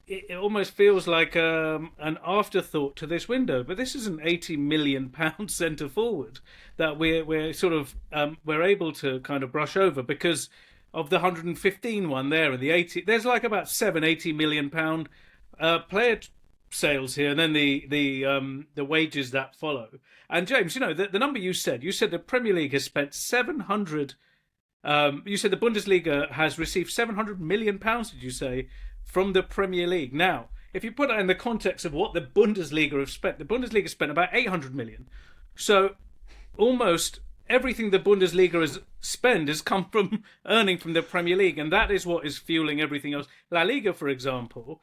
Speaker 6: it almost feels like an afterthought to this window. But this is an £80 million centre forward that we're sort of we're able to kind of brush over because of the 115 one there and the 80. There's like about £80 million player sales here, and then the wages that follow. And James, the number you said the Premier League has spent 700. You said the Bundesliga has received £700 million. Did you say from the Premier League? Now, if you put that in the context of what the Bundesliga have spent, the Bundesliga spent about 800 million. So almost everything the Bundesliga has spent has come from earning from the Premier League, and that is what is fueling everything else. La Liga, for example,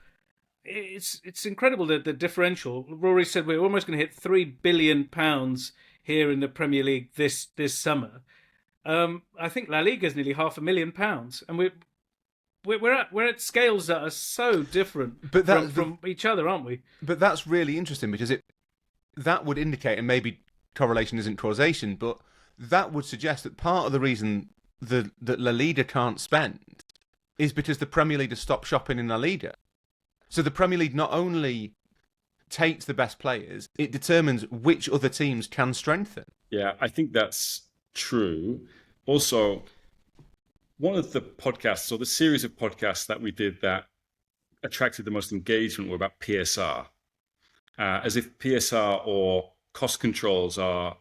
Speaker 6: it's incredible the differential. Rory said we're almost going to hit £3 billion here in the Premier League this summer. I think La Liga is nearly £500,000, and we're at scales that are so different from each other, aren't we?
Speaker 1: But that's really interesting, because that would indicate, and maybe correlation isn't causation, but that would suggest that part of the reason that La Liga can't spend is because the Premier League has stopped shopping in La Liga. So the Premier League not only takes the best players, it determines which other teams can strengthen.
Speaker 7: Yeah, I think that's true. Also, one of the podcasts, or the series of podcasts that we did that attracted the most engagement, were about PSR. As if PSR or cost controls are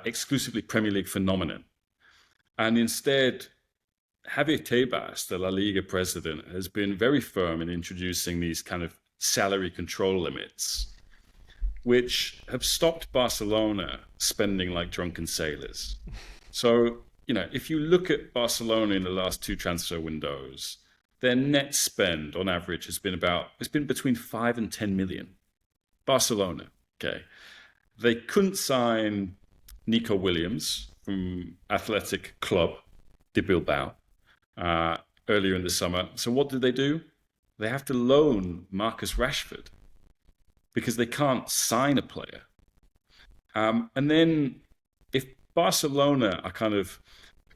Speaker 7: exclusively Premier League phenomenon. And instead, Javier Tebas, the La Liga president, has been very firm in introducing these kind of salary control limits, which have stopped Barcelona spending like drunken sailors. So, if you look at Barcelona in the last two transfer windows, their net spend on average has been between 5 and 10 million. Barcelona, okay. They couldn't sign Nico Williams from Athletic Club de Bilbao earlier in the summer. So what do? They have to loan Marcus Rashford because they can't sign a player. And then if Barcelona are kind of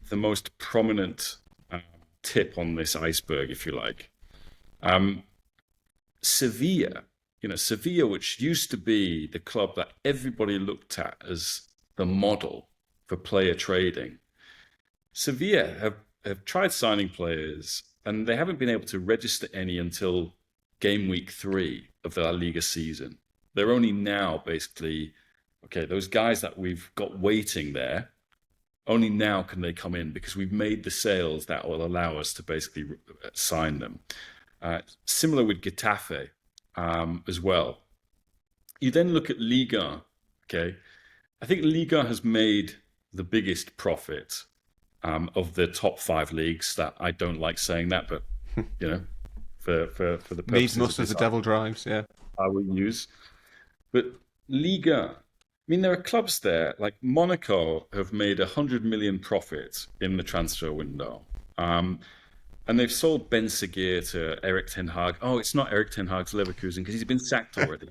Speaker 7: the most prominent tip on this iceberg, if you like, Sevilla, Sevilla, which used to be the club that everybody looked at as the model for player trading, Sevilla have tried signing players, and they haven't been able to register any until game week 3 of the La Liga season. They're only now basically, okay, those guys that we've got waiting there, only now can they come in because we've made the sales that will allow us to basically sign them. Similar with Getafe as well. You then look at Liga, okay? I think Liga has made the biggest profit of the top 5 leagues. That I don't like saying that, but for the purposes
Speaker 1: needs must as the devil drives, yeah.
Speaker 7: I will use. But Liga, there are clubs there like Monaco have made 100 million profit in the transfer window, and they've sold Ben Seguir to Eric Ten Hag. Oh, it's not Eric Ten Hag's Leverkusen because he's been sacked already.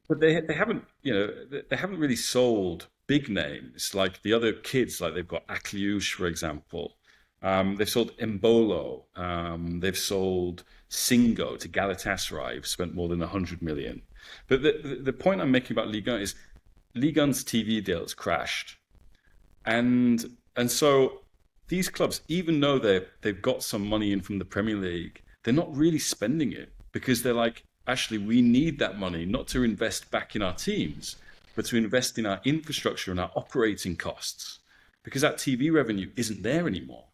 Speaker 7: But they haven't really sold big names like the other kids. Like they've got Akliouche, for example. They've sold Embolo. They've sold Singo to Galatasaray. Who've spent more than 100 million. But the point I'm making about Ligue 1 is Ligue 1's TV deals crashed, and so these clubs, even though they've got some money in from the Premier League, they're not really spending it because they're like, actually, we need that money not to invest back in our teams, but to invest in our infrastructure and our operating costs, because that TV revenue isn't there anymore.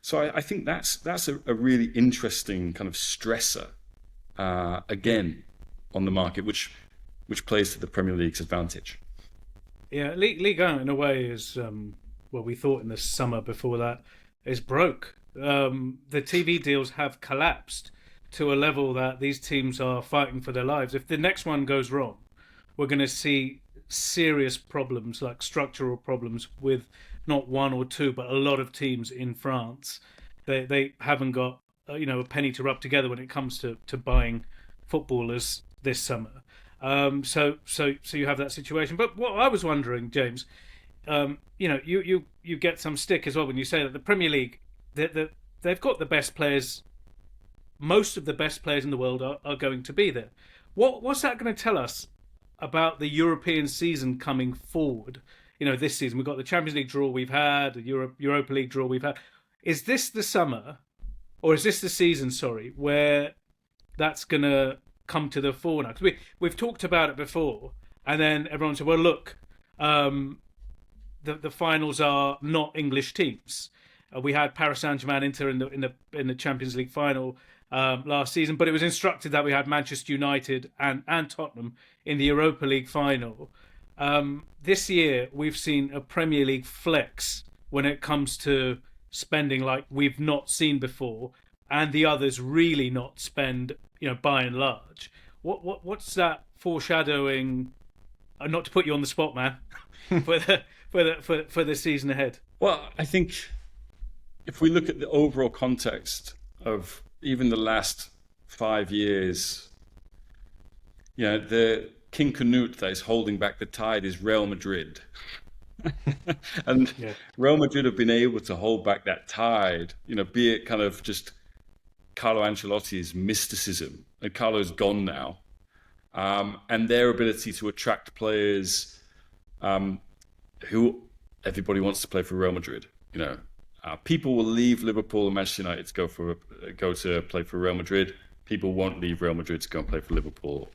Speaker 7: So I think that's a really interesting kind of stressor, again, on the market, which plays to the Premier League's advantage.
Speaker 6: Yeah, Ligue 1 in a way is, we thought in the summer before that, is broke. The TV deals have collapsed to a level that these teams are fighting for their lives. If the next one goes wrong, we're going to see serious problems, like structural problems, with not one or two, but a lot of teams in France. They haven't got a penny to rub together when it comes to buying footballers this summer. So you have that situation. But what I was wondering, James, you get some stick as well when you say that the Premier League, they've got the best players. Most of the best players in the world are going to be there. What's that going to tell us about the European season coming forward? This season we've got the Champions League draw we've had, the Europa League draw we've had. Is this the summer, or is this the season, where that's going to come to the fore now? Because we've talked about it before, and then everyone said, "Well, look, the finals are not English teams." We had Paris Saint-Germain Inter in the Champions League final last season, but it was instructed that we had Manchester United and Tottenham in the Europa League final. This year, we've seen a Premier League flex when it comes to spending like we've not seen before, and the others really not spend, by and large. What's that foreshadowing? Not to put you on the spot, man, for the season ahead.
Speaker 7: Well, I think if we look at the overall context of even the last 5 years, the King Canute that is holding back the tide is Real Madrid. And Real Madrid have been able to hold back that tide, be it kind of just Carlo Ancelotti's mysticism, and Carlo's gone now, and their ability to attract players who everybody wants to play for Real Madrid. People will leave Liverpool and Manchester United to go to play for Real Madrid. People won't leave Real Madrid to go and play for Liverpool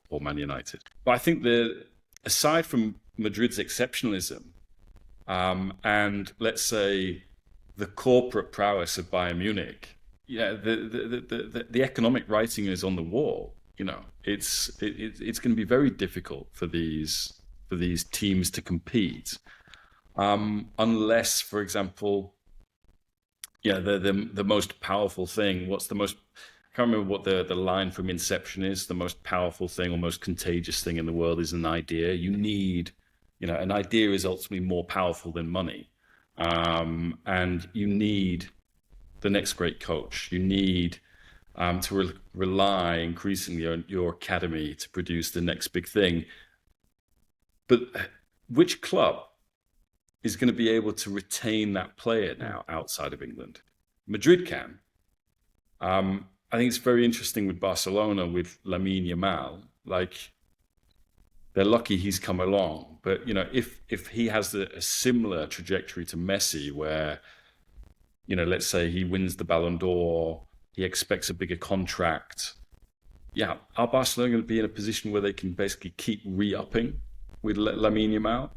Speaker 7: or Man United. But I think aside from Madrid's exceptionalism, and let's say the corporate prowess of Bayern Munich, the economic writing is on the wall. It's going to be very difficult for these teams to compete, unless, for example, the most powerful thing. I can't remember what the line from Inception is. The most powerful thing or most contagious thing in the world is an idea. You need, an idea is ultimately more powerful than money. And you need the next great coach. You need to rely increasingly on your academy to produce the next big thing. But which club is going to be able to retain that player now outside of England? Madrid can. I think it's very interesting with Barcelona, with Lamine Yamal. Like, they're lucky he's come along. But, if he has a similar trajectory to Messi, where, let's say he wins the Ballon d'Or, he expects a bigger contract. Are Barcelona going to be in a position where they can basically keep re-upping with Lamine Yamal?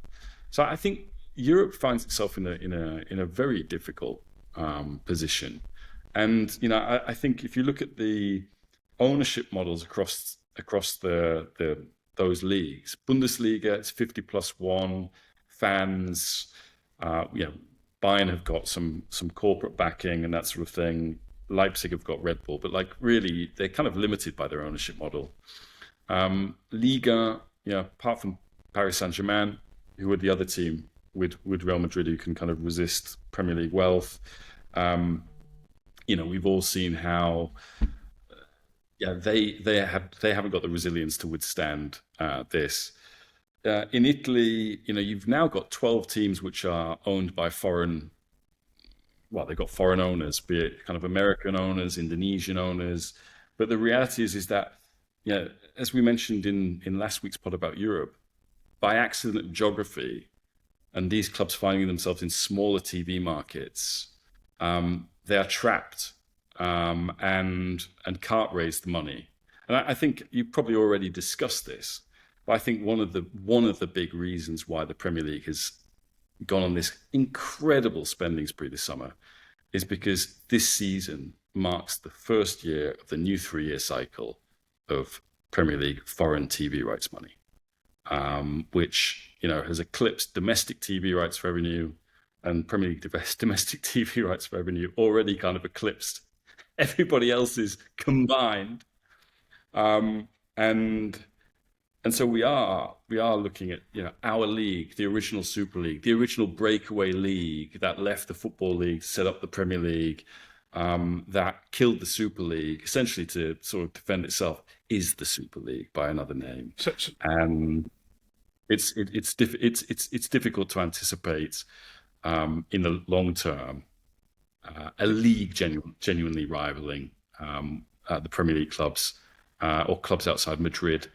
Speaker 7: So I think Europe finds itself in a very difficult position. And I think if you look at the ownership models across those leagues, Bundesliga, it's 50+1 fans. Bayern have got some corporate backing and that sort of thing. Leipzig have got Red Bull, but really they're kind of limited by their ownership model. Liga, apart from Paris Saint-Germain, who are the other team with Real Madrid who can kind of resist Premier League wealth. We've all seen how they haven't got the resilience to withstand this. In Italy, you've now got 12 teams which are owned by foreign. Well, they've got foreign owners, be it kind of American owners, Indonesian owners. But the reality is that, as we mentioned in last week's pod about Europe, by accident of geography, and these clubs finding themselves in smaller TV markets, they are trapped and can't raise the money. And I think you've probably already discussed this, but I think one of the big reasons why the Premier League has gone on this incredible spending spree this summer is because this season marks the first year of the new 3-year cycle of Premier League foreign TV rights money, which has eclipsed domestic TV rights revenue, and Premier League domestic TV rights revenue already kind of eclipsed everybody else's combined. And so we are looking at our league, the original Super League, the original breakaway league that left the Football League to set up the Premier League, that killed the Super League, essentially to sort of defend itself, is the Super League by another name. And it's difficult to anticipate in the long term a league genuinely rivaling the Premier League clubs or clubs outside Madrid,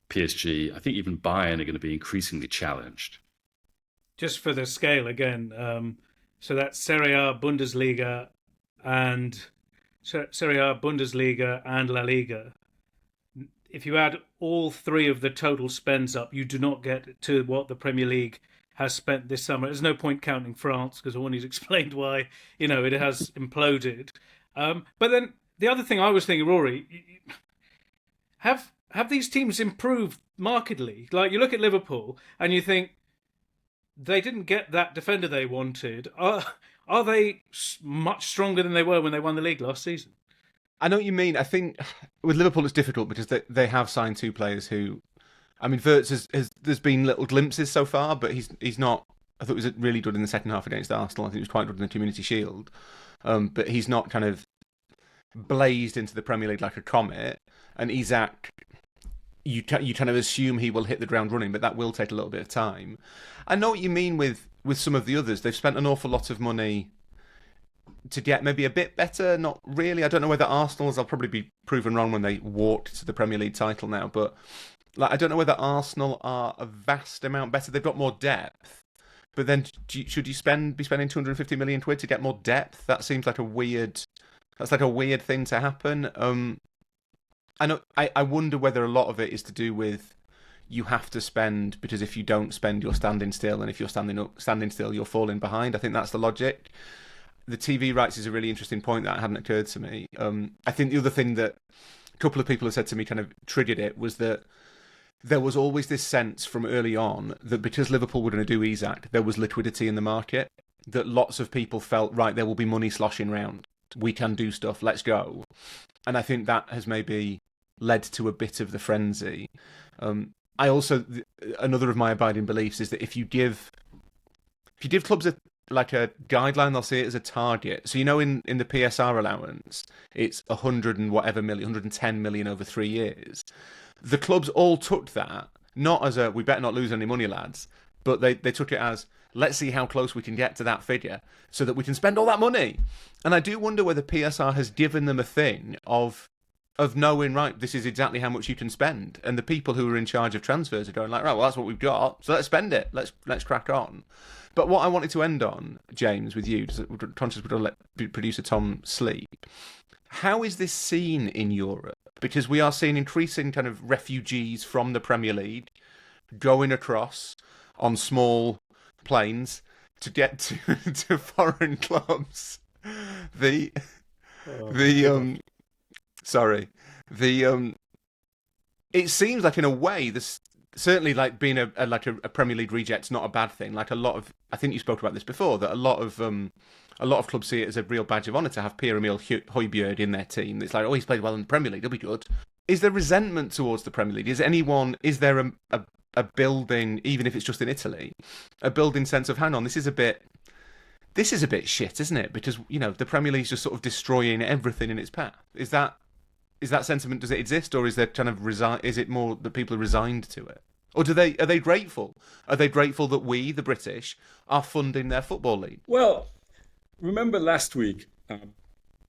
Speaker 7: PSG. I think even Bayern are going to be increasingly challenged.
Speaker 6: Just for the scale again, so that's Serie A, Bundesliga, and La Liga. if you add all three of the total spends up, you do not get to what the Premier League has spent this summer. There's no point counting France because Horny's explained why, it has imploded. But then the other thing I was thinking, Rory, have these teams improved markedly? Like, you look at Liverpool and you think they didn't get that defender they wanted. Are they much stronger than they were when they won the league last season?
Speaker 1: I know what you mean. I think with Liverpool it's difficult because they have signed two players who, I mean, Wirtz there's been little glimpses so far, but he's not. I thought he was really good in the second half against Arsenal. I think he was quite good in the Community Shield, but he's not kind of blazed into the Premier League like a comet. And Isak, you kind of assume he will hit the ground running, but that will take a little bit of time. I know what you mean with some of the others. They've spent an awful lot of money to get maybe a bit better. Not really. I don't know whether Arsenal's. I'll probably be proven wrong when they walked to the Premier League title now, but I don't know whether Arsenal are a vast amount better. They've got more depth, but then should you be spending 250 million quid to get more depth? That seems like a weird. That's like a weird thing to happen. I know. I wonder whether a lot of it is to do with you have to spend, because if you don't spend, you're standing still, and if you're standing still, you're falling behind. I think that's the logic. The TV rights is a really interesting point that hadn't occurred to me. I think the other thing that a couple of people have said to me kind of triggered it was that there was always this sense from early on that because Liverpool were going to do Isak, there was liquidity in the market, that lots of people felt, right, there will be money sloshing around. We can do stuff, let's go. And I think that has maybe led to a bit of the frenzy. I also, another of my abiding beliefs is that if you give clubs a guideline, they'll see it as a target. So, in the PSR allowance, it's 110 million over 3 years. The clubs all took that, not as we better not lose any money, lads, but they took it as, let's see how close we can get to that figure so that we can spend all that money. And I do wonder whether PSR has given them a thing of knowing, right, this is exactly how much you can spend. And the people who are in charge of transfers are going like, right, well, that's what we've got, so let's spend it. Let's crack on. But what I wanted to end on, James, with you, conscious we're going to let producer Tom sleep, how is this seen in Europe? Because we are seeing increasing kind of refugees from the Premier League going across on small planes to get to foreign clubs. It seems like in a way this certainly like being a Premier League reject's not a bad thing. Like I think you spoke about this before, that a lot of clubs see it as a real badge of honour to have Pierre-Emile Højbjerg in their team. It's like, oh, he's played well in the Premier League, he'll be good. Is there resentment towards the Premier League? Is there a building, even if it's just in Italy, a building sense of, hang on, this is a bit shit, isn't it? Because the Premier League's just sort of destroying everything in its path. Is that sentiment? Does it exist, or is there kind of is it more that people are resigned to it, or are they grateful? Are they grateful that we, the British, are funding their football league?
Speaker 7: Well, remember last week,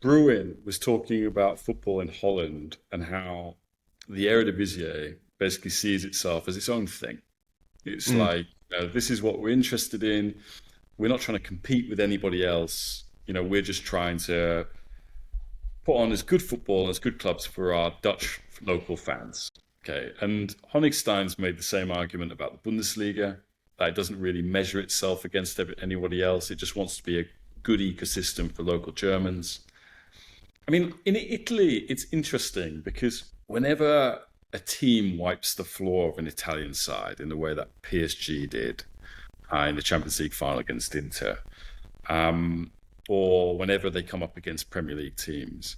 Speaker 7: Brewin was talking about football in Holland and how the Eredivisie basically sees itself as its own thing. It's like, this is what we're interested in. We're not trying to compete with anybody else. We're just trying to put on as good football, as good clubs for our Dutch local fans. Okay, and Honigstein's made the same argument about the Bundesliga, that it doesn't really measure itself against anybody else. It just wants to be a good ecosystem for local Germans. I mean, in Italy, it's interesting because whenever a team wipes the floor of an Italian side in the way that PSG did in the Champions League final against Inter, or whenever they come up against Premier League teams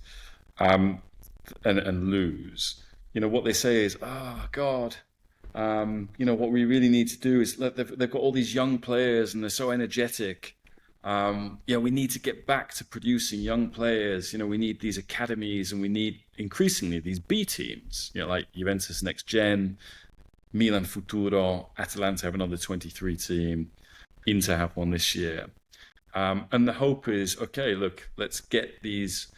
Speaker 7: and lose, what they say is, oh, God, what we really need to do is, they've got all these young players and they're so energetic. We need to get back to producing young players. We need these academies, and we need increasingly these B teams, like Juventus Next Gen, Milan Futuro, Atalanta have another 23 team, Inter have one this year. And the hope is, okay, look, let's get these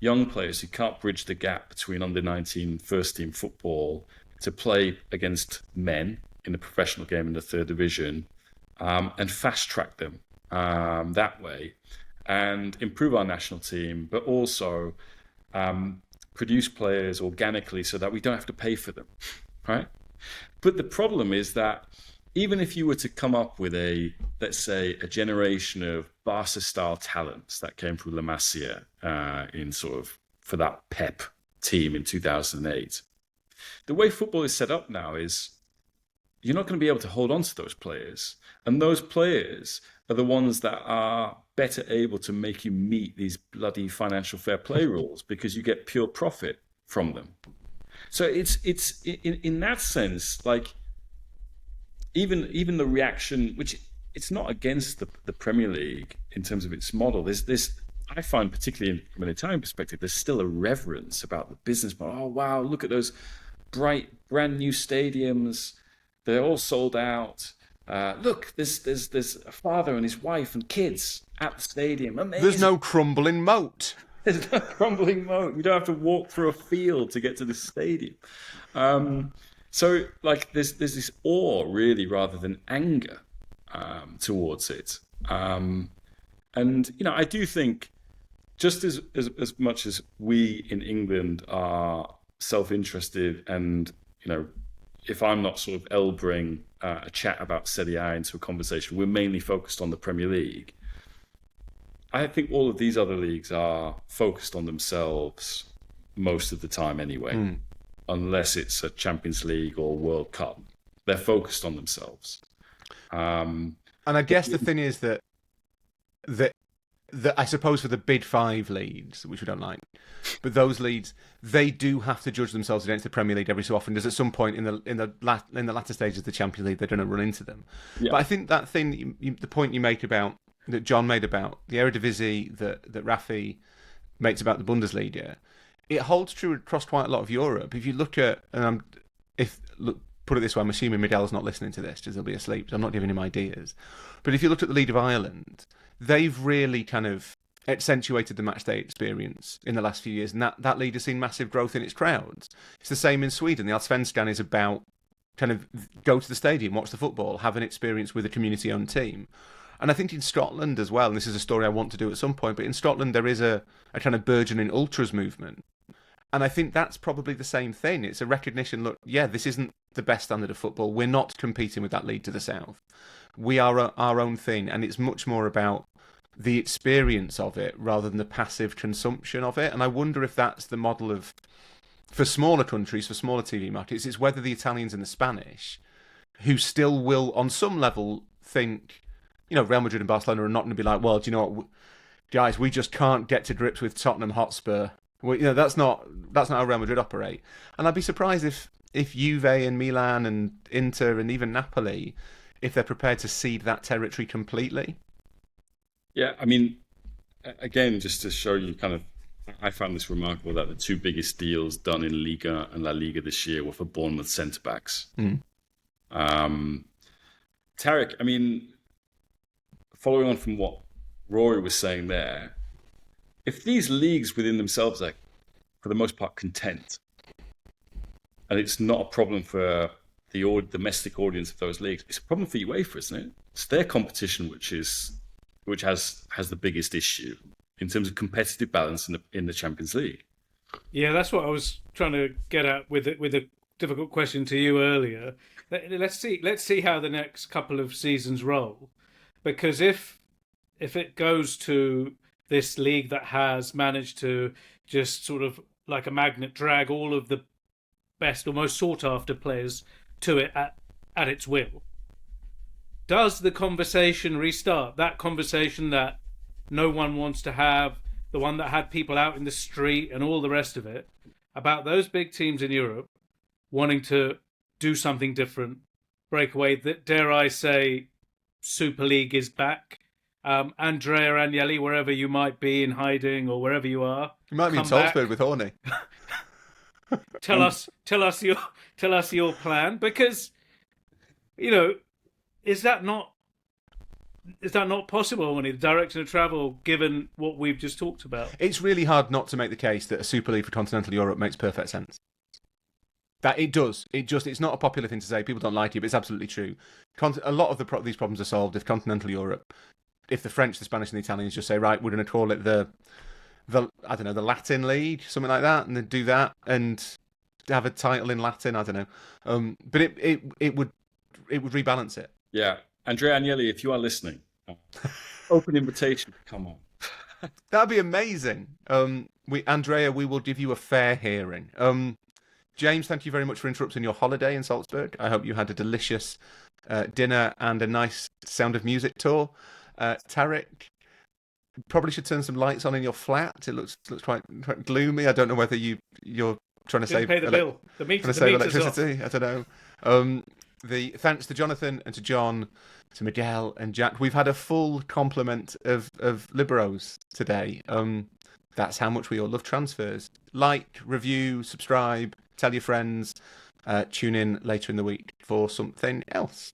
Speaker 7: young players who can't bridge the gap between under-19 first-team football to play against men in the professional game in the third division, and fast-track them that way and improve our national team, but also produce players organically so that we don't have to pay for them, right? But the problem is that even if you were to come up with let's say, a generation of Barca-style talents that came through La Masia for that Pep team in 2008, the way football is set up now is you're not going to be able to hold on to those players. And those players are the ones that are better able to make you meet these bloody financial fair play rules because you get pure profit from them. So it's in that sense, like even the reaction, which it's not against the Premier League in terms of its model. There's this, I find, particularly from an Italian perspective, there's still a reverence about the business model. Oh, wow, look at those bright, brand new stadiums. They're all sold out. Look, there's a father and his wife and kids at the stadium. Amazing.
Speaker 1: There's no crumbling moat.
Speaker 7: There's no crumbling moat. You don't have to walk through a field to get to the stadium. So, like, there's this awe, really, rather than anger towards it. And, I do think just as much as we in England are self-interested and, if I'm not sort of elbowing a chat about Serie A into a conversation, we're mainly focused on the Premier League. I think all of these other leagues are focused on themselves most of the time anyway, unless it's a Champions League or World Cup. They're focused on themselves.
Speaker 1: And I guess the thing is that I suppose for the big five leagues, which we don't like, but those leagues, they do have to judge themselves against the Premier League every so often. Because at some point in the latter stages of the Champions League, they're going to run into them. Yeah. But I think that thing, the point you make about that John made about the Eredivisie, that Rafi makes about the Bundesliga, it holds true across quite a lot of Europe. If you look at, put it this way, I'm assuming Miguel's not listening to this because he'll be asleep, so I'm not giving him ideas. But if you looked at the League of Ireland, they've really kind of accentuated the matchday experience in the last few years, and that league has seen massive growth in its crowds. It's the same in Sweden. The Allsvenskan is about kind of go to the stadium, watch the football, have an experience with a community-owned team. And I think in Scotland as well, and this is a story I want to do at some point, but in Scotland there is a kind of burgeoning ultras movement. And I think that's probably the same thing. It's a recognition, look, yeah, this isn't the best standard of football. We're not competing with that league to the south. We are our own thing, and it's much more about the experience of it rather than the passive consumption of it. And I wonder if that's the model for smaller countries, for smaller TV markets, it's whether the Italians and the Spanish, who still will, on some level, think, Real Madrid and Barcelona are not going to be like, well, do you know what, guys, we just can't get to grips with Tottenham Hotspur. That's not how Real Madrid operate. And I'd be surprised if Juve and Milan and Inter and even Napoli, if they're prepared to cede that territory completely.
Speaker 7: Yeah, I mean, again, just to show you I found this remarkable that the two biggest deals done in Liga and La Liga this year were for Bournemouth centre-backs. Tariq, I mean, following on from what Rory was saying there, if these leagues within themselves are, for the most part, content, and it's not a problem for the domestic audience of those leagues, it's a problem for UEFA, isn't it? It's their competition which has the biggest issue in terms of competitive balance in the Champions League.
Speaker 6: Yeah, that's what I was trying to get at with a difficult question to you earlier. Let's see how the next couple of seasons roll, because if it goes to this league that has managed to just sort of like a magnet drag all of the best or most sought after players to it at its will, does the conversation restart? That conversation that no one wants to have, the one that had people out in the street and all the rest of it, about those big teams in Europe wanting to do something different, break away. Dare I say, Super League is back. Andrea Agnelli, wherever you might be in hiding or wherever you are,
Speaker 1: you might be in Salzburg with Horny.
Speaker 6: Tell us your plan, because is that not possible, Horny, the direction of travel, given what we've just talked about? It's
Speaker 1: really hard not to make the case that a Super League for continental Europe makes perfect sense. That it does. It's not a popular thing to say. People don't like it, but it's absolutely true. A lot of these problems are solved if continental Europe, if the French, the Spanish and the Italians just say, right, we're going to call it the the Latin League, something like that, and then do that and have a title in Latin. I don't know, but it would rebalance it.
Speaker 7: Yeah, Andrea Agnelli, if you are listening, open invitation. Come on.
Speaker 1: That'd be amazing. Andrea, we will give you a fair hearing. James, thank you very much for interrupting your holiday in Salzburg. I hope you had a delicious dinner and a nice Sound of Music tour. Tariq, probably should turn some lights on in your flat. It looks quite gloomy. I don't know whether you're trying to save
Speaker 6: pay the bill. The meter's
Speaker 1: electricity.
Speaker 6: off.
Speaker 1: I don't know. The thanks to Jonathan and to John, to Miguel and Jack. We've had a full complement of Liberos today. That's how much we all love transfers. Like, review, subscribe, tell your friends. Tune in later in the week for something else.